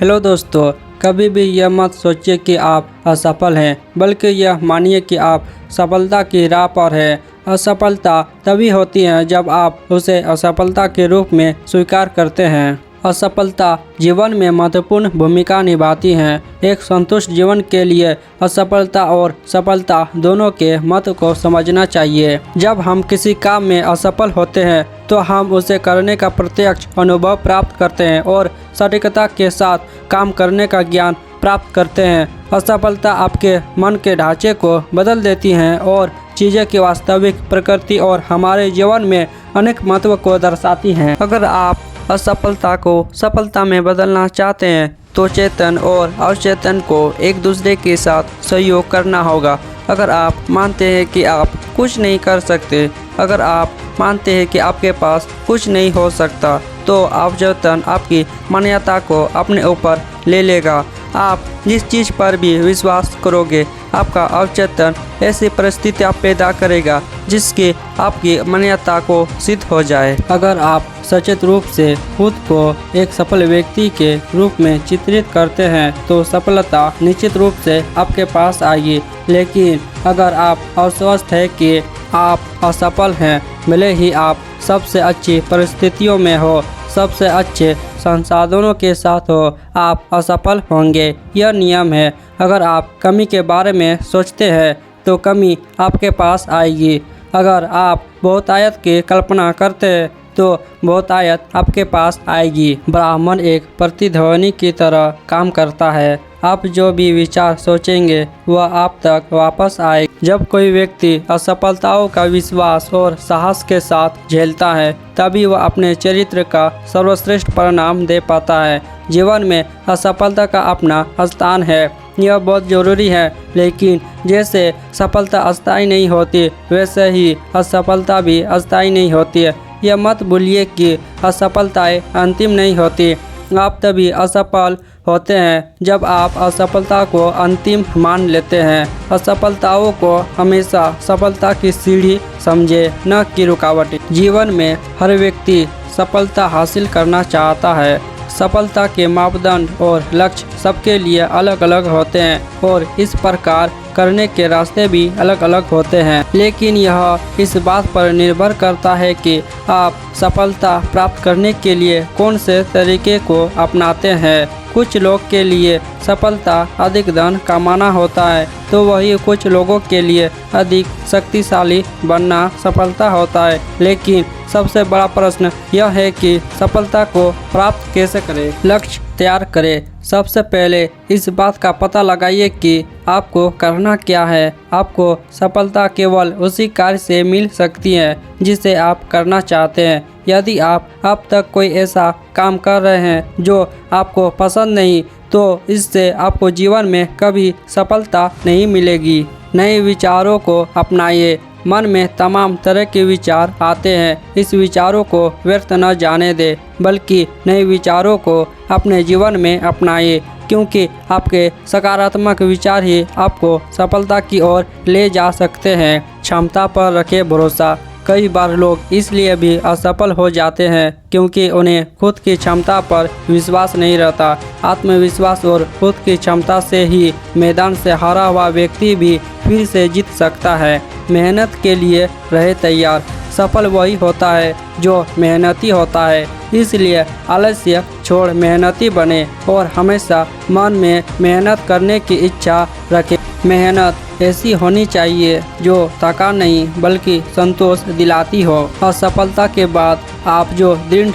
Hello दोस्तों, कभी भी यह मत सोचिए कि आप असफल हैं, बल्कि यह मानिए कि आप सफलता की राह पर हैं। असफलता तभी होती है जब आप उसे असफलता के रूप में स्वीकार करते हैं। असफलता जीवन में महत्वपूर्ण भूमिका निभाती है। एक संतुष्ट जीवन के लिए असफलता और सफलता दोनों के महत्व को समझना चाहिए। जब हम किसी काम में असफल होते हैं तो हम उसे करने का प्रत्यक्ष अनुभव प्राप्त करते हैं और सटीकता के साथ काम करने का ज्ञान प्राप्त करते हैं। असफलता आपके मन के ढांचे को बदल देती है और चीज़ें की वास्तविक प्रकृति और हमारे जीवन में अनेक महत्व को दर्शाती हैं। अगर आप असफलता को सफलता में बदलना चाहते हैं तो चेतन और अवचेतन को एक दूसरे के साथ सहयोग करना होगा। अगर आप मानते हैं कि आप कुछ नहीं कर सकते, अगर आप मानते हैं कि आपके पास कुछ नहीं हो सकता, तो अवचेतन आपकी मान्यता को अपने ऊपर ले लेगा। आप जिस चीज़ पर भी विश्वास करोगे, आपका अवचेतन ऐसी परिस्थितियाँ पैदा करेगा जिसकी आपकी मान्यता को सिद्ध हो जाए। अगर आप सचेत रूप से खुद को एक सफल व्यक्ति के रूप में चित्रित करते हैं तो सफलता निश्चित रूप से आपके पास आएगी। लेकिन अगर आप अस्वस्थ हैं कि आप असफल हैं, भले ही आप सबसे अच्छी परिस्थितियों में हो, सबसे अच्छे संसाधनों के साथ हो, आप असफल होंगे। यह नियम है। अगर आप कमी के बारे में सोचते हैं तो कमी आपके पास आएगी। अगर आप बहुतायत की कल्पना करते हैं तो बहुतायत आपके पास आएगी। ब्राह्मण एक प्रतिध्वनि की तरह काम करता है। आप जो भी विचार सोचेंगे वह आप तक वापस आए। जब कोई व्यक्ति असफलताओं का विश्वास और साहस के साथ झेलता है, तभी वह अपने चरित्र का सर्वश्रेष्ठ परिणाम दे पाता है। जीवन में असफलता का अपना स्थान है, यह बहुत ज़रूरी है। लेकिन जैसे सफलता अस्थायी नहीं होती, वैसे ही असफलता भी अस्थायी नहीं होती है। यह मत भूलिए कि असफलताएं अंतिम नहीं होती। आप तभी असफल होते हैं जब आप असफलता को अंतिम मान लेते हैं। असफलताओं को हमेशा सफलता की सीढ़ी समझे, न कि रुकावट। जीवन में हर व्यक्ति सफलता हासिल करना चाहता है। सफलता के मापदंड और लक्ष्य सबके लिए अलग अलग होते हैं और इस प्रकार करने के रास्ते भी अलग अलग होते हैं। लेकिन यह इस बात पर निर्भर करता है कि आप सफलता प्राप्त करने के लिए कौन से तरीके को अपनाते हैं। कुछ लोग के लिए सफलता अधिक धन कमाना होता है, तो वही कुछ लोगों के लिए अधिक शक्तिशाली बनना सफलता होता है। लेकिन सबसे बड़ा प्रश्न यह है कि सफलता को प्राप्त कैसे करें। लक्ष्य तैयार करें। सबसे पहले इस बात का पता लगाइए कि आपको करना क्या है। आपको सफलता केवल उसी कार्य से मिल सकती है जिसे आप करना चाहते हैं। यदि आप अब तक कोई ऐसा काम कर रहे हैं जो आपको पसंद नहीं, तो इससे आपको जीवन में कभी सफलता नहीं मिलेगी। नए विचारों को अपनाइए। मन में तमाम तरह के विचार आते हैं। इस विचारों को व्यर्थ न जाने दें, बल्कि नए विचारों को अपने जीवन में अपनाइए, क्योंकि आपके सकारात्मक विचार ही आपको सफलता की ओर ले जा सकते हैं। क्षमता पर रखें भरोसा। कई बार लोग इसलिए भी असफल हो जाते हैं क्योंकि उन्हें खुद की क्षमता पर विश्वास नहीं रहता। आत्मविश्वास और खुद की क्षमता से ही मैदान से हारा हुआ व्यक्ति भी फिर से जीत सकता है। मेहनत के लिए रहे तैयार। सफल वही होता है जो मेहनती होता है। इसलिए आलस्य छोड़ मेहनती बने और हमेशा मन में मेहनत करने की इच्छा रखें। मेहनत ऐसी होनी चाहिए जो थकान नहीं बल्कि संतोष दिलाती हो। असफलता के बाद आप जो दृढ़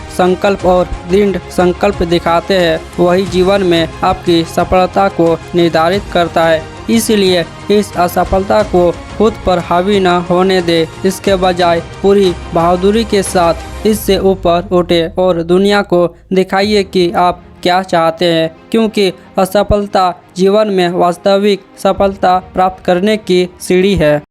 संकल्प दिखाते हैं, वही जीवन में आपकी सफलता को निर्धारित करता है। इसलिए इस असफलता को खुद पर हावी न होने दे, इसके बजाय पूरी बहादुरी के साथ इससे ऊपर उठे और दुनिया को दिखाइए कि आप क्या चाहते हैं, क्योंकि असफलता जीवन में वास्तविक सफलता प्राप्त करने की सीढ़ी है।